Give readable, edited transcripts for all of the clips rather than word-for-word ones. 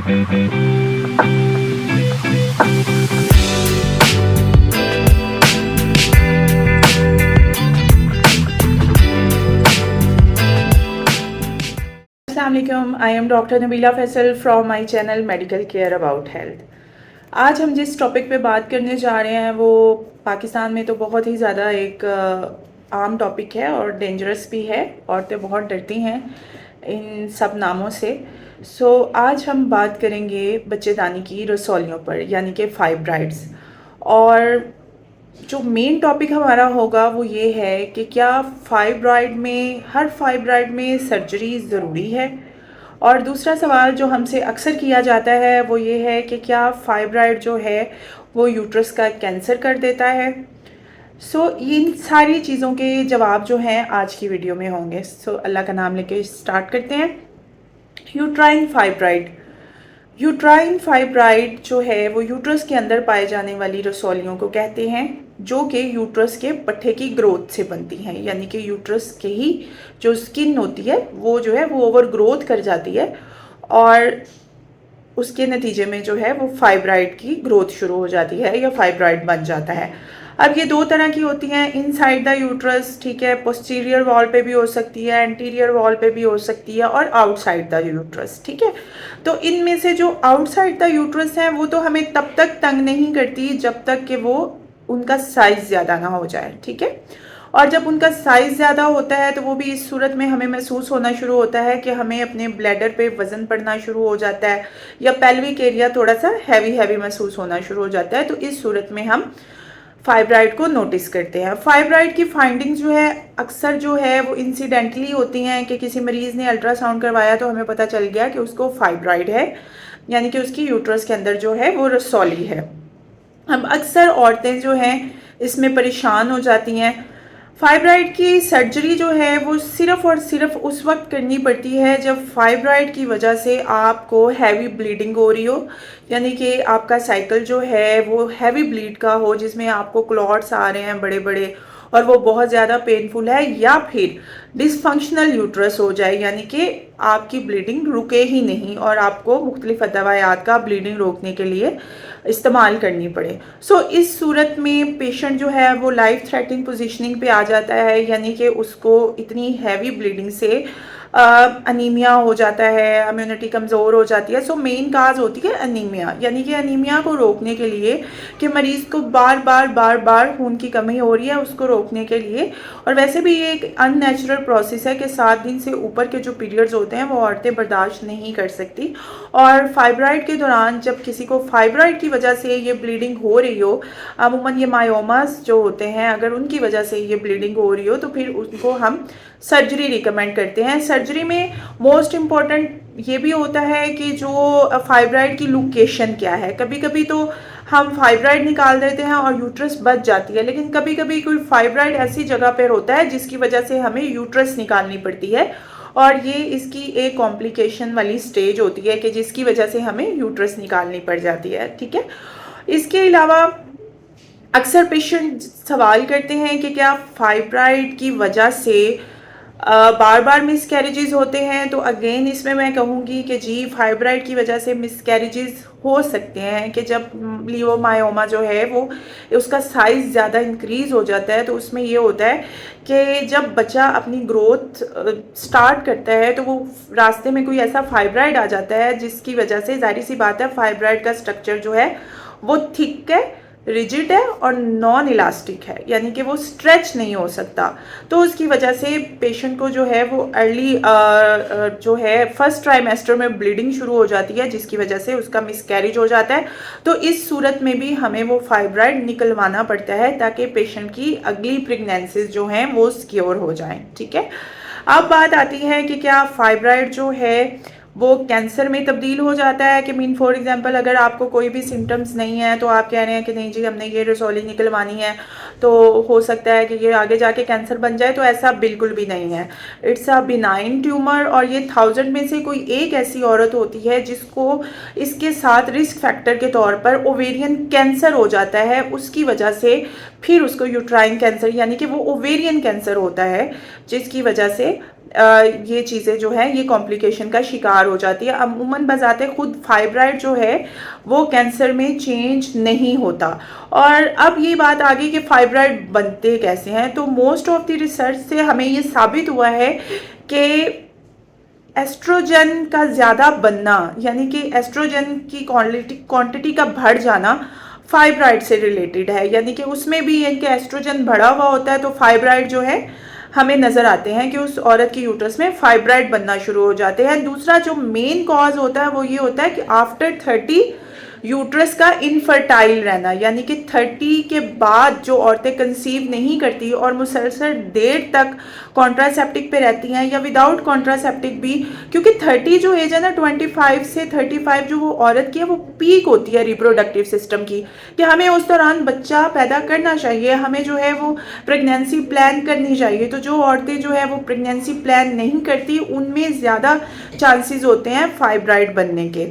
Assalamualaikum, I am Dr. Nabila Faisal from my channel Medical Care About Health। आज हम जिस topic पे बात करने जा रहे हैं वो पाकिस्तान में तो बहुत ही ज़्यादा एक आम टॉपिक है और डेंजरस भी है। औरतें बहुत डरती हैं इन सब नामों से। आज हम बात करेंगे बच्चेदानी की रसौलियों पर, यानी कि फाइब्राइड्स। और जो मेन टॉपिक हमारा होगा वो ये है कि क्या हर फाइब्राइड में सर्जरी ज़रूरी है। और दूसरा सवाल जो हमसे अक्सर किया जाता है वो ये है कि क्या फाइब्राइड जो है वो यूट्रस का कैंसर कर देता है। इन सारी चीज़ों के जवाब जो हैं आज की वीडियो में होंगे। अल्लाह का नाम लेके स्टार्ट करते हैं। यूट्राइन फाइब्राइड जो है वो यूट्रस के अंदर पाए जाने वाली रसौलियों को कहते हैं, जो कि यूट्रस के पट्टे की ग्रोथ से बनती हैं। यानी कि यूट्रस के ही जो स्किन होती है वो जो है वो ओवर ग्रोथ कर जाती है और उसके नतीजे में जो है वो फाइब्राइड की ग्रोथ शुरू हो जाती है या फाइब्राइड बन जाता है। अब ये दो तरह की होती हैं, इनसाइड द यूट्रस, ठीक है, पोस्टीरियर वॉल पे भी हो सकती है, एंटीरियर वॉल पे भी हो सकती है, और आउटसाइड द यूट्रस, ठीक है। तो इनमें से जो आउटसाइड द यूट्रस है वो तो हमें तब तक तंग नहीं करती जब तक कि वो उनका साइज़ ज़्यादा ना हो जाए, ठीक है। और जब उनका साइज़ ज़्यादा होता है तो वो भी इस सूरत में हमें महसूस होना शुरू होता है कि हमें अपने ब्लैडर पे वज़न पड़ना शुरू हो जाता है या पेल्विक एरिया थोड़ा सा हैवी महसूस होना शुरू हो जाता है। तो इस सूरत में हम फाइब्राइड को नोटिस करते हैं। फाइब्राइड की फाइंडिंग्स जो है अक्सर जो है वो इंसिडेंटली होती हैं कि किसी मरीज़ ने अल्ट्रासाउंड करवाया तो हमें पता चल गया कि उसको फाइब्राइड है, यानी कि उसकी यूट्रस के अंदर जो है वो रसौली है। अब अक्सर औरतें जो हैं इसमें परेशान हो जाती हैं। फाइब्राइड की सर्जरी जो है वो सिर्फ़ और सिर्फ उस वक्त करनी पड़ती है जब फाइब्राइड की वजह से आपको हैवी ब्लीडिंग हो रही हो, यानी कि आपका साइकिल जो है वो हैवी ब्लीड का हो, जिसमें आपको क्लॉट्स आ रहे हैं बड़े बड़े और वो बहुत ज़्यादा पेनफुल है, या फिर डिसफंक्शनल यूट्रस हो जाए, यानी कि आपकी ब्लीडिंग रुके ही नहीं और आपको मुख्तलिफ दवायात का ब्लीडिंग रोकने के लिए इस्तेमाल करनी पड़े। इस सूरत में पेशेंट जो है वो लाइफ थ्रेटनिंग पोजीशनिंग पे आ जाता है, यानी कि उसको इतनी हैवी ब्लीडिंग से अनीमिया हो जाता है, इम्यूनिटी कमज़ोर हो जाती है। मेन काज होती है अनीमिया, यानी कि अनीमिया को रोकने के लिए कि मरीज़ को बार बार खून की कमी हो रही है, उसको रोकने के लिए। और वैसे भी ये एक अननेचुरल प्रोसेस है कि 7 दिन से ऊपर के जो पीरियड्स होते हैं वो औरतें बर्दाश्त नहीं कर सकती। और फाइब्राइड के दौरान जब किसी को फाइब्राइड की वजह से ये ब्लीडिंग हो रही हो, अमूमन ये मायोमास जो होते हैं, अगर उनकी वजह से ये ब्लीडिंग हो रही हो तो फिर उनको हम सर्जरी रिकमेंड करते हैं। सर्जरी में मोस्ट इम्पॉर्टेंट ये भी होता है कि जो फाइब्राइड की लोकेशन क्या है। कभी कभी तो हम फाइब्राइड निकाल देते हैं और यूट्रस बच जाती है, लेकिन कभी कभी कोई फाइब्राइड ऐसी जगह पर होता है जिसकी वजह से हमें यूट्रस निकालनी पड़ती है, और ये इसकी एक कॉम्प्लिकेशन वाली स्टेज होती है कि जिसकी वजह से हमें यूट्रस निकालनी पड़ जाती है, ठीक है। इसके अलावा अक्सर पेशेंट सवाल करते हैं कि क्या फाइब्राइड की वजह से बार बार मिसकैरेजेस होते हैं। तो अगेन इसमें मैं कहूँगी कि जी, फाइब्राइड की वजह से मिसकैरेजेस हो सकते हैं कि जब लियोमायोमा जो है वो उसका साइज़ ज़्यादा इंक्रीज़ हो जाता है, तो उसमें ये होता है कि जब बच्चा अपनी ग्रोथ स्टार्ट करता है तो वो रास्ते में कोई ऐसा फाइब्राइड आ जाता है जिसकी वजह से जाहिर सी बात है फाइब्राइड का स्ट्रक्चर जो है वो थिक है, रिजिड है और नॉन इलास्टिक है, यानी कि वो स्ट्रेच नहीं हो सकता। तो उसकी वजह से पेशेंट को जो है वो अर्ली जो है फर्स्ट ट्राइमेस्टर में ब्लीडिंग शुरू हो जाती है, जिसकी वजह से उसका मिसकैरेज हो जाता है। तो इस सूरत में भी हमें वो फाइब्राइड निकलवाना पड़ता है ताकि पेशेंट की अगली प्रेगनेंसीज जो हैं वो सिक्योर हो जाएं, ठीक है। अब बात आती है कि क्या फाइब्राइड जो है वो कैंसर में तब्दील हो जाता है कि मीन फॉर एग्जांपल अगर आपको कोई भी सिम्टम्स नहीं है तो आप कह रहे हैं कि नहीं जी हमने ये रसौली निकलवानी है, तो हो सकता है कि ये आगे जाके कैंसर बन जाए, तो ऐसा बिल्कुल भी नहीं है। इट्स अ बिनाइन ट्यूमर, और ये 1000 में से कोई एक ऐसी औरत होती है जिसको इसके साथ रिस्क फैक्टर के तौर पर ओवेरियन कैंसर हो जाता है, उसकी वजह से फिर उसको यूट्राइन कैंसर यानी कि वो ओवेरियन कैंसर होता है, जिसकी वजह से ये चीज़ें जो है ये कॉम्प्लिकेशन का शिकार हो जाती है। अमूमन बजाते खुद फाइब्राइड जो है वो कैंसर में चेंज नहीं होता। और अब ये बात आ गई कि फाइब्राइड बनते कैसे हैं, तो मोस्ट ऑफ द रिसर्च से हमें ये साबित हुआ है कि एस्ट्रोजन का ज़्यादा बनना, यानी कि एस्ट्रोजन की क्वांटिटी का बढ़ जाना फाइब्राइड से रिलेटेड है, यानी कि उसमें भी इनके एस्ट्रोजन बढ़ा हुआ होता है, तो फाइब्राइड जो है हमें नज़र आते हैं कि उस औरत की यूट्रस में फाइब्राइड बनना शुरू हो जाते हैं। दूसरा जो मेन कॉज होता है वो ये होता है कि आफ्टर 30 यूट्रस का इनफर्टाइल रहना, यानी कि 30 के बाद जो औरतें कंसीव नहीं करती और मुसलसल देर तक कॉन्ट्रासेप्टिक पे रहती हैं या विदाउट कॉन्ट्रासेप्टिक भी, क्योंकि 30 जो एज है ना 25 से 35 जो वो औरत की है वो पीक होती है रिप्रोडक्टिव सिस्टम की, कि हमें उस दौरान बच्चा पैदा करना चाहिए, हमें जो है वो प्रेगनेंसी प्लान करनी चाहिए। तो जो औरतें जो है वो प्रेगनेंसी प्लान नहीं करती उनमें ज़्यादा चांसेस होते हैं फाइब्राइड बनने के।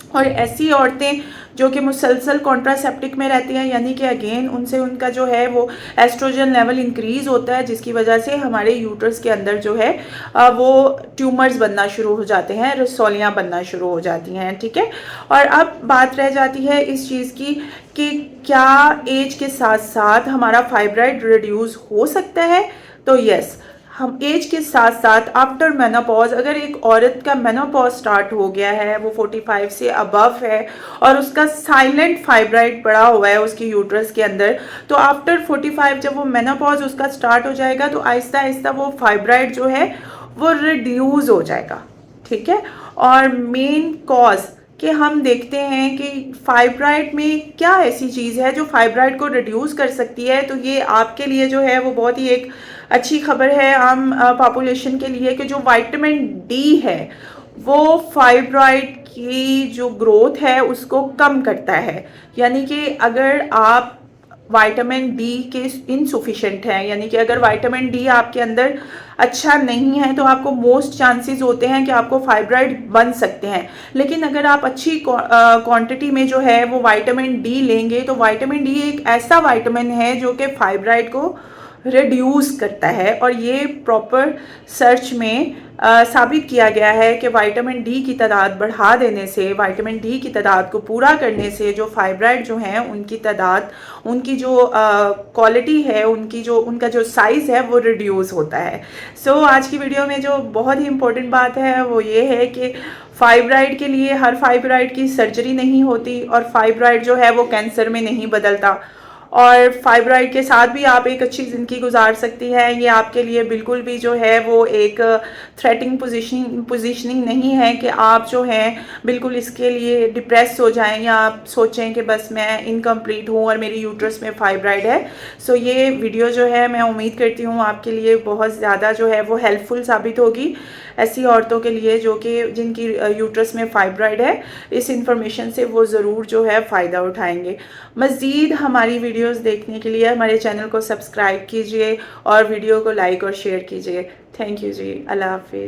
और ऐसी औरतें जो कि मुसलसल कॉन्ट्रासेप्टिक में रहती हैं, यानी कि अगेन उनसे उनका जो है वो एस्ट्रोजन लेवल इंक्रीज होता है, जिसकी वजह से हमारे यूट्रस के अंदर जो है वो ट्यूमर्स बनना शुरू हो जाते हैं, रसौलियाँ बनना शुरू हो जाती हैं। ठीक है, और अब बात रह जाती है इस चीज़ की कि क्या एज के साथ साथ हमारा फाइब्राइड रिड्यूस हो सकता है। तो यस, हम एज के साथ साथ आफ्टर मेनोपॉज, अगर एक औरत का मेनोपॉज स्टार्ट हो गया है, वो 45 से अबव है और उसका साइलेंट फाइब्राइड पड़ा हुआ है उसकी यूट्रस के अंदर, तो आफ्टर 45 जब वो मेनोपॉज उसका स्टार्ट हो जाएगा तो आहिस्ता आहिस्ता वो फाइब्राइड जो है वो रिड्यूस हो जाएगा। ठीक है, और मेन कॉज कि हम देखते हैं कि फाइब्राइड में क्या ऐसी चीज़ है जो फाइब्राइड को रिड्यूस कर सकती है। तो ये आपके लिए जो है वो बहुत ही एक अच्छी खबर है आम पॉपुलेशन के लिए, कि जो विटामिन डी है वो फाइब्राइड की जो ग्रोथ है उसको कम करता है। यानी कि अगर आप विटामिन डी के इनसफिशेंट हैं, यानी कि अगर विटामिन डी आपके अंदर अच्छा नहीं है तो आपको मोस्ट चांसेस होते हैं कि आपको फाइब्राइड बन सकते हैं। लेकिन अगर आप अच्छी क्वांटिटी में जो है वो विटामिन डी लेंगे, तो विटामिन डी एक ऐसा विटामिन है जो कि फाइब्राइड को रिड्यूस करता है। और ये प्रॉपर सर्च में साबित किया गया है कि विटामिन डी की तादाद बढ़ा देने से, विटामिन डी की तादाद को पूरा करने से जो फाइब्राइड जो हैं उनकी तादाद, उनकी जो क्वालिटी है, उनका जो साइज़ है वो रिड्यूस होता है। सो आज की वीडियो में जो बहुत ही इम्पोर्टेंट बात है वो ये है कि फाइब्राइड के लिए हर फाइब्राइड की सर्जरी नहीं होती, और फाइब्राइड जो है वो कैंसर में नहीं बदलता, और फाइब्राइड के साथ भी आप एक अच्छी ज़िंदगी गुजार सकती हैं। ये आपके लिए बिल्कुल भी जो है वो एक थ्रेटिंग पोजीशनिंग नहीं है कि आप जो हैं बिल्कुल इसके लिए डिप्रेस हो जाएं या आप सोचें कि बस मैं इनकम्प्लीट हूँ और मेरी यूट्रस में फाइब्राइड है। सो ये वीडियो जो है मैं उम्मीद करती हूँ आपके लिए बहुत ज़्यादा जो है वो हेल्पफुल साबित होगी ऐसी औरतों के लिए जो कि जिनकी यूट्रस में फाइब्राइड है। इस इंफॉर्मेशन से वो ज़रूर जो है फ़ायदा उठाएंगे। मज़ीद हमारी वीडियोस देखने के लिए हमारे चैनल को सब्सक्राइब कीजिए और वीडियो को लाइक और शेयर कीजिए। थैंक यू जी, अल्लाह हाफिज़।